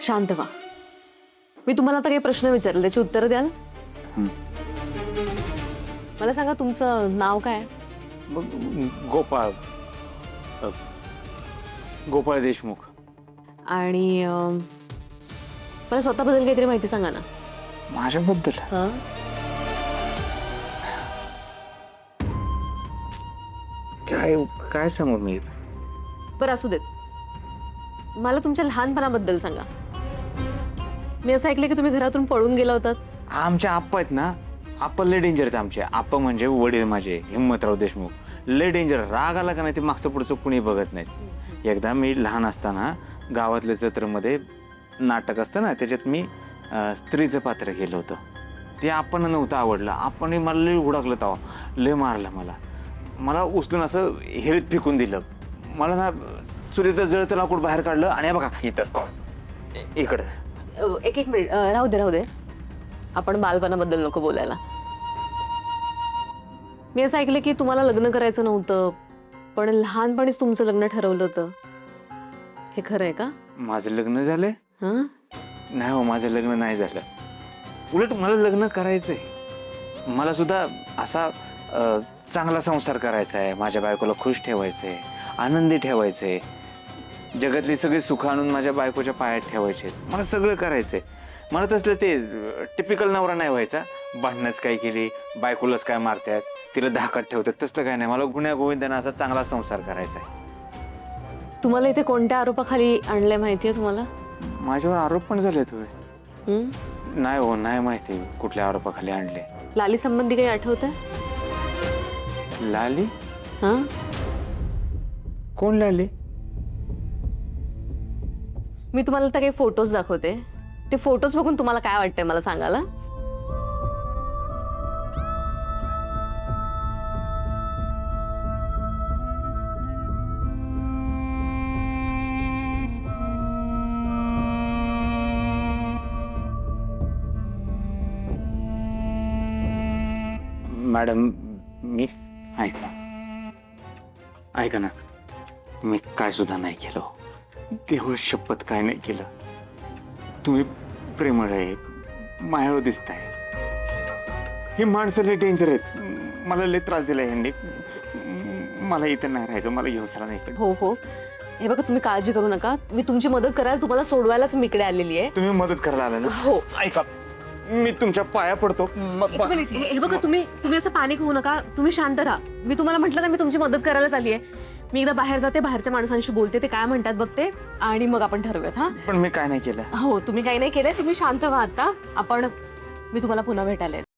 शांत व्हा. मी तुम्हाला आता काही प्रश्न विचारले त्याची उत्तर द्याल? मला सांगा तुमचं नाव काय? गोपाळ गोपाळ देशमुख. आणि मला स्वतःबद्दल काहीतरी माहिती सांगा ना. माझ्याबद्दल हां काय काय सांगू मी? बरं असू देत. मला तुमच्या लहानपणाबद्दल सांगा. मी असं ऐकलं की तुम्ही घरातून पळून गेला होतात. आमचे आप्पा आहेत ना, आप्पा लय डेंजर आहेत. आमचे आप्पा म्हणजे वडील माझे हिम्मतराव देशमुख लय डेंजर. राग आला का नाही ते मागचं पुढचं कुणी बघत नाहीत. एकदा मी लहान असताना गावातल्या जत्रेमध्ये नाटक असतं ना, त्याच्यात मी स्त्रीचं पात्र केलं होतं. ते आपण नव्हतं आवडलं. आपण मला लय उडाकलं, तेव्हा लय मारलं. मला उचलून असं हिरीत फेकून दिलं. मला ना चुलीचं जळतं लाकूड बाहेर काढलं आणि बघा इथं इकडं. एक मिनिट राहू दे. आपण बालपणाबद्दल नको बोलायला. मी असं ऐकलं की तुम्हाला लग्न करायचं नव्हतं, पण लहानपणीच तुमचं लग्न ठरवलं होतं. हे खरं आहे का? माझं लग्न झालंय? हां नाही हो, माझं लग्न नाही झालं. उलट मला लग्न करायचंय. मला सुद्धा असा चांगला संसार करायचा आहे. माझ्या बायकोला खुश ठेवायचंय, आनंदी ठेवायचंय. जगातली सगळी सुख आणून माझ्या बायकोच्या पायात ठेवायचे. मला सगळं करायचंय. मला तसलं ते टिपिकल नवरा नाही व्हायचा. भांडणच काय केली, बायकोलाच काय मारतात, तिला धाकात ठेवतात, तसलं काय नाही. मला गुण्या गोविंदानं असा चांगला संसार करायचा आहे. तुम्हाला इथे कोणत्या आरोपाखाली आणलंय माहिती आहे तुम्हाला? माझ्यावर आरोप पण झाले तुम्ही? नाही हो, नाही माहिती कुठल्या आरोपाखाली आणले. लाली संबंधी काही आठवतंय? लाली? हां कोण लाली? मी तुम्हाला आता काही फोटोज दाखवते. ते फोटोज बघून तुम्हाला काय वाटतंय मला सांगाल? मॅडम मी ऐका ना, मी काय सुद्धा नाही केलं. देवा शपथ काय नाही केलं. तुम्ही प्रेमळ आहे, मायाळू दिसताय. हे माणसं लय डेंजर आहेत. मला लय त्रास दिला ह्यांनी. मला इथं नाही राहायचं. मला घेऊन चला नाही. हो हे बघा, तुम्ही काळजी करू नका. मी तुमची मदत करायला, तुम्हाला सोडवायलाच मी इकडे आलेली आहे. तुम्ही मदत करायला आला ना? हो. ऐका, मी तुमच्या पाया पडतो. एक मिनिट, हे बघा, तुम्ही असं पॅनिक होऊ नका. तुम्ही शांत राहा. मी तुम्हाला म्हटलं ना, मी तुमची मदत करायलाच आली आहे. मी एकदा बाहेर जाते, बाहेरच्या माणसांशी बोलते, ते काय म्हणतात बघते, आणि मग आपण ठरवूयात. हां पण मी काय नाही केलं. हो, तुम्ही काही नाही केलंय. तुम्ही शांत व्हा आता. मी तुम्हाला पुन्हा भेटायला येते.